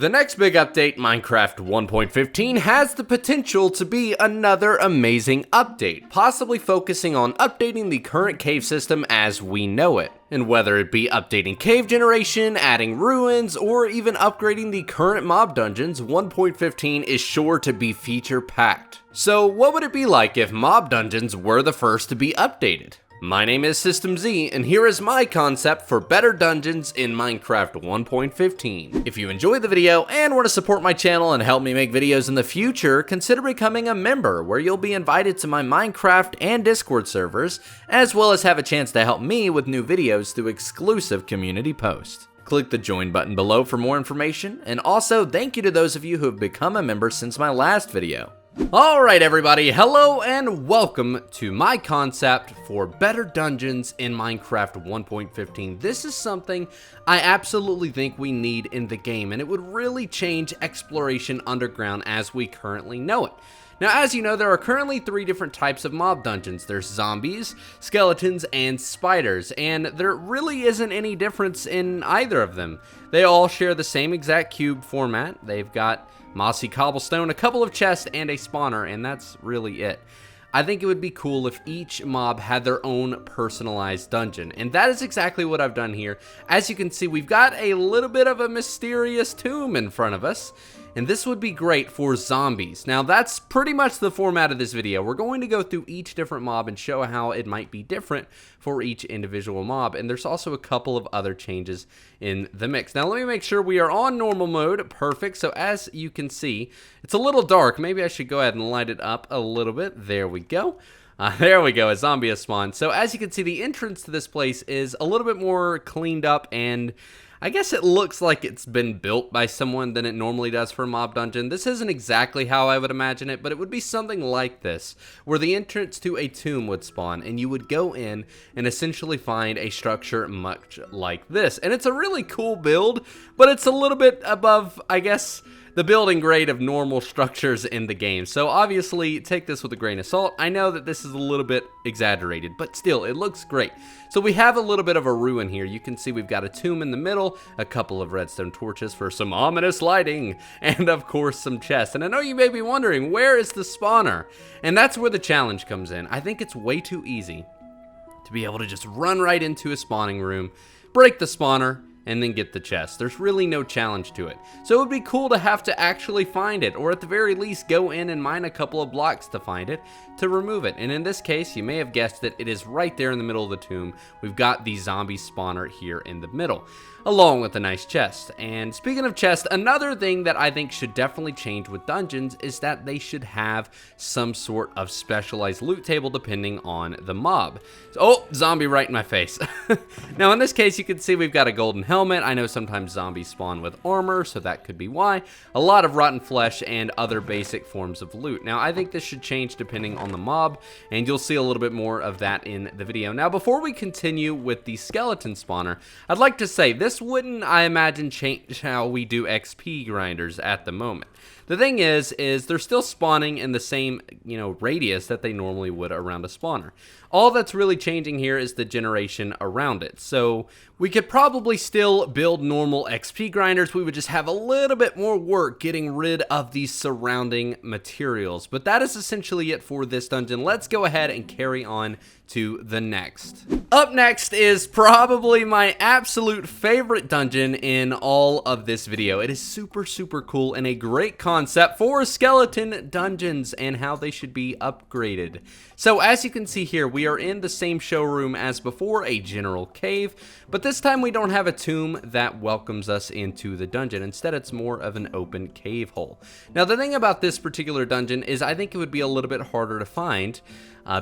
The next big update, Minecraft 1.15, has the potential to be another amazing update, possibly focusing on updating the current cave system as we know it. And whether it be updating cave generation, adding ruins, or even upgrading the current mob dungeons, 1.15 is sure to be feature-packed. So what would it be like if mob dungeons were the first to be updated? My name is System Z, and here is my concept for better dungeons in Minecraft 1.15. If you enjoyed the video and want to support my channel and help me make videos in the future, consider becoming a member, where you'll be invited to my Minecraft and Discord servers, as well as have a chance to help me with new videos through exclusive community posts. Click the join button below for more information, and also thank you to those of you who have become a member since my last video. Alright everybody, hello and welcome to my concept for better dungeons in Minecraft 1.15. This is something I absolutely think we need in the game, and it would really change exploration underground as we currently know it. Now, as you know, there are currently 3 different types of mob dungeons. There's zombies, skeletons, and spiders, and there really isn't any difference in either of them. They all share the same exact cube format. They've got mossy cobblestone, a couple of chests, and a spawner, and that's really it. I think it would be cool if each mob had their own personalized dungeon, and that is exactly what I've done here. As you can see, we've got a little bit of a mysterious tomb in front of us, and this would be great for zombies. Now, that's pretty much the format of this video. We're going to go through each different mob and show how it might be different for each individual mob, and there's also a couple of other changes in the mix. Now, let me make sure we are on normal mode. Perfect. So, as you can see, it's a little dark. Maybe I should go ahead and light it up a little bit. There we go. There we go, a zombie has spawned. So, as you can see, the entrance to this place is a little bit more cleaned up, and I guess it looks like it's been built by someone than it normally does for a mob dungeon. This isn't exactly how I would imagine it, but it would be something like this, where the entrance to a tomb would spawn, and you would go in and essentially find a structure much like this. And it's a really cool build, but it's a little bit above, I guess, the building grade of normal structures in the game. So obviously, take this with a grain of salt. I know that this is a little bit exaggerated, but still, it looks great. So we have a little bit of a ruin here. You can see we've got a tomb in the middle, a couple of redstone torches for some ominous lighting, and of course some chests. And I know you may be wondering, where is the spawner? And that's where the challenge comes in. I think it's way too easy to be able to just run right into a spawning room, break the spawner, and then get the chest. There's really no challenge to it. So it would be cool to have to actually find it, or at the very least go in and mine a couple of blocks to find it, to remove it. And in this case, you may have guessed it, it is right there in the middle of the tomb. We've got the zombie spawner here in the middle, along with a nice chest. And speaking of chest, another thing that I think should definitely change with dungeons is that they should have some sort of specialized loot table depending on the mob. Oh, zombie right in my face. Now in this case, you can see we've got a golden helmet. I know sometimes zombies spawn with armor, so that could be why. A lot of rotten flesh and other basic forms of loot. Now I think this should change depending on the mob, and you'll see a little bit more of that in the video. Now before we continue with the skeleton spawner, I'd like to say this wouldn't, I imagine, change how we do XP grinders at the moment. The thing is they're still spawning in the same, radius that they normally would around a spawner. All that's really changing here is the generation around it. So we could probably still build normal XP grinders. We would just have a little bit more work getting rid of these surrounding materials. But that is essentially it for this dungeon. Let's go ahead and carry on to the next. Up next is probably my absolute favorite dungeon in all of this video. It is super, super cool and a great concept for skeleton dungeons and how they should be upgraded. So as you can see here, we are in the same showroom as before, a general cave, but this time we don't have a tomb that welcomes us into the dungeon. Instead, it's more of an open cave hole. Now, the thing about this particular dungeon is I think it would be a little bit harder to find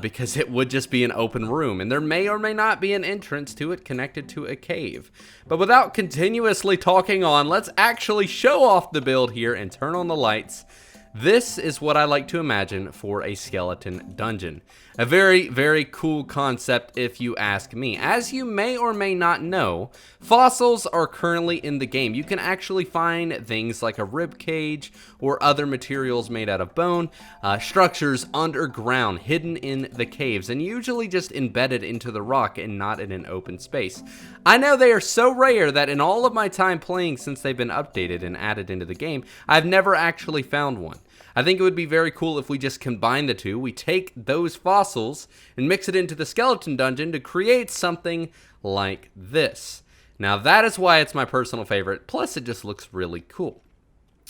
because it would just be an open room, and there may or may not be an entrance to it connected to a cave. But without continuously talking on, let's actually show off the build here and turn on the lights. This is what I like to imagine for a skeleton dungeon. A very, very cool concept if you ask me. As you may or may not know, fossils are currently in the game. You can actually find things like a rib cage or other materials made out of bone, structures underground, hidden in the caves, and usually just embedded into the rock and not in an open space. I know they are so rare that in all of my time playing since they've been updated and added into the game, I've never actually found one. I think it would be very cool if we just combine the two. We take those fossils and mix it into the skeleton dungeon to create something like this. Now that is why it's my personal favorite, plus it just looks really cool.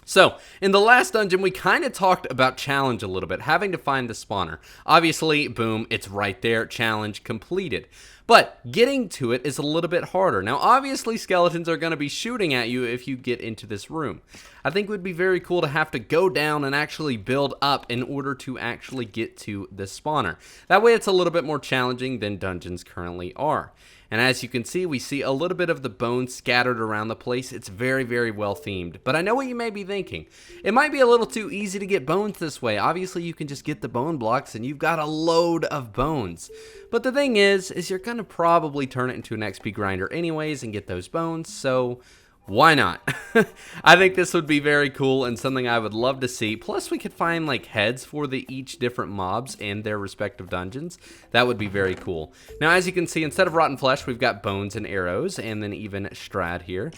So, in the last dungeon, we kind of talked about challenge a little bit, having to find the spawner. Obviously, boom, it's right there, challenge completed. But getting to it is a little bit harder. Now, obviously, skeletons are going to be shooting at you if you get into this room. I think it would be very cool to have to go down and actually build up in order to actually get to the spawner. That way, it's a little bit more challenging than dungeons currently are. And as you can see, we see a little bit of the bones scattered around the place. It's very, very well themed. But I know what you may be thinking. It might be a little too easy to get bones this way. Obviously, you can just get the bone blocks and you've got a load of bones. But the thing is you're going to probably turn it into an XP grinder anyways and get those bones. So why not? I think this would be very cool and something I would love to see. Plus, we could find like heads for each different mobs and their respective dungeons. That would be very cool. Now, as you can see, instead of rotten flesh, we've got bones and arrows, and then even Strad here.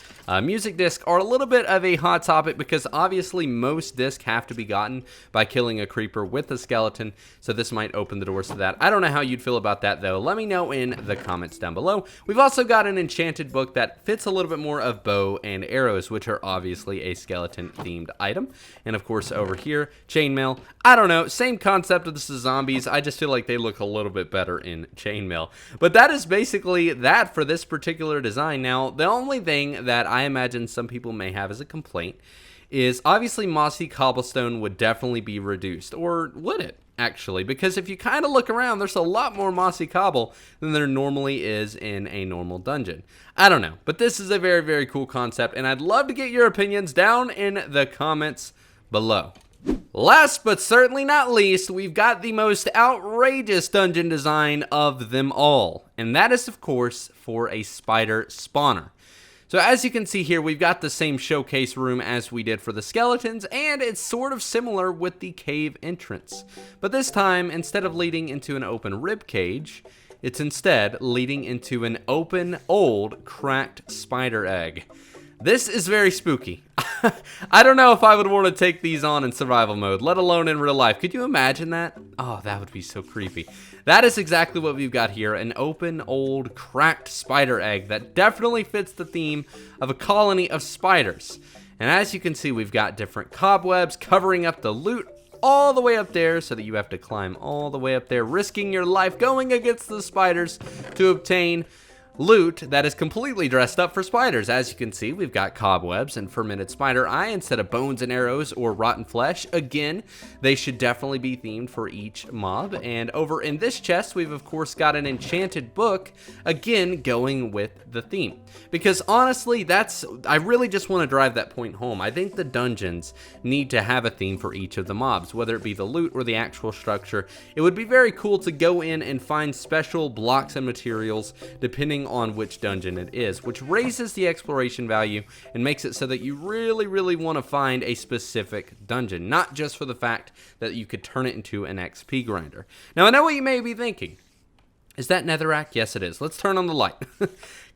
Music discs are a little bit of a hot topic because obviously most discs have to be gotten by killing a creeper with a skeleton. So this might open the doors to that. I don't know how you'd feel about that though. Let me know in the comments down below. We've also got an enchanted book that fits a little bit more of bow and arrows, which are obviously a skeleton themed item. And of course over here, chainmail. I don't know, same concept of the zombies. I just feel like they look a little bit better in chainmail. But that is basically that for this particular design. Now, the only thing that I imagine some people may have as a complaint is obviously mossy cobblestone would definitely be reduced. Or would it? Actually, because if you kind of look around, there's a lot more mossy cobble than there normally is in a normal dungeon. I don't know, but this is a very, very cool concept, and I'd love to get your opinions down in the comments below. Last but certainly not least, we've got the most outrageous dungeon design of them all, and that is, of course, for a spider spawner. So as you can see here, we've got the same showcase room as we did for the skeletons, and it's sort of similar with the cave entrance. But this time, instead of leading into an open rib cage, it's instead leading into an open, old, cracked spider egg. This is very spooky. I don't know if I would want to take these on in survival mode, let alone in real life. Could you imagine that? Oh, that would be so creepy. That is exactly what we've got here, an open, old, cracked spider egg that definitely fits the theme of a colony of spiders. And as you can see, we've got different cobwebs covering up the loot all the way up there so that you have to climb all the way up there, risking your life going against the spiders to obtain loot that is completely dressed up for spiders. As you can see, we've got cobwebs and fermented spider eye instead of bones and arrows or rotten flesh. Again, they should definitely be themed for each mob. And over in this chest, we've of course got an enchanted book, again going with the theme. Because honestly, I really just want to drive that point home. I think the dungeons need to have a theme for each of the mobs, whether it be the loot or the actual structure. It would be very cool to go in and find special blocks and materials depending on which dungeon it is, which raises the exploration value and makes it so that you really, really want to find a specific dungeon, not just for the fact that you could turn it into an XP grinder. Now, I know what you may be thinking. Is that netherrack? Yes, it is. Let's turn on the light.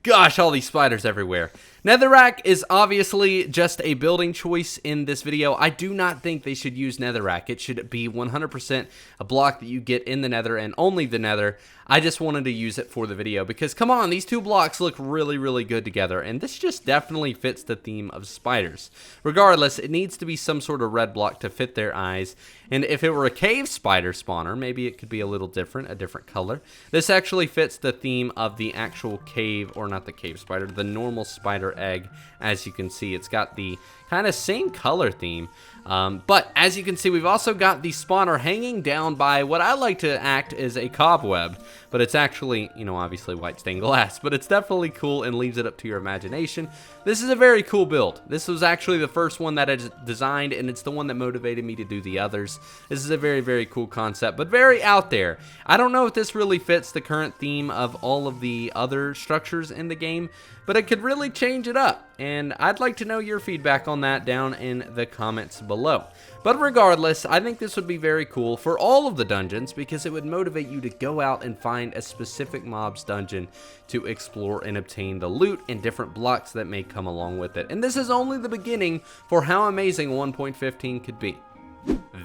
Gosh, all these spiders everywhere. Netherrack is obviously just a building choice in this video. I do not think they should use netherrack. It should be 100% a block that you get in the nether and only the nether. I just wanted to use it for the video because, come on, these two blocks look really, really good together, and this just definitely fits the theme of spiders. Regardless, it needs to be some sort of red block to fit their eyes, and if it were a cave spider spawner, maybe it could be a little different, a different color. This actually fits the theme of the actual cave, or not the cave spider, the normal spider egg. As you can see, it's got the kind of same color theme. But as you can see, we've also got the spawner hanging down by what I like to act as a cobweb, but it's actually, you know, obviously white stained glass, but it's definitely cool and leaves it up to your imagination. This is a very cool build. This was actually the first one that I designed, and it's the one that motivated me to do the others. This is a very, very cool concept, but very out there. I don't know if this really fits the current theme of all of the other structures in the game, but it could really change it up, and I'd like to know your feedback on that down in the comments below. But regardless, I think this would be very cool for all of the dungeons because it would motivate you to go out and find a specific mob's dungeon to explore and obtain the loot and different blocks that may come along with it. And this is only the beginning for how amazing 1.15 could be.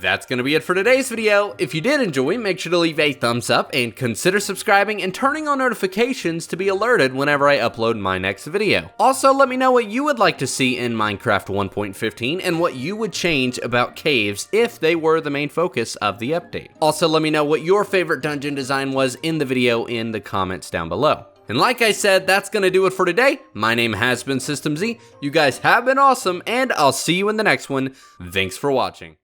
That's going to be it for today's video. If you did enjoy, make sure to leave a thumbs up and consider subscribing and turning on notifications to be alerted whenever I upload my next video. Also, let me know what you would like to see in Minecraft 1.15 and what you would change about caves if they were the main focus of the update. Also, let me know what your favorite dungeon design was in the video in the comments down below. And like I said, that's going to do it for today. My name has been System Z. You guys have been awesome, and I'll see you in the next one. Thanks for watching.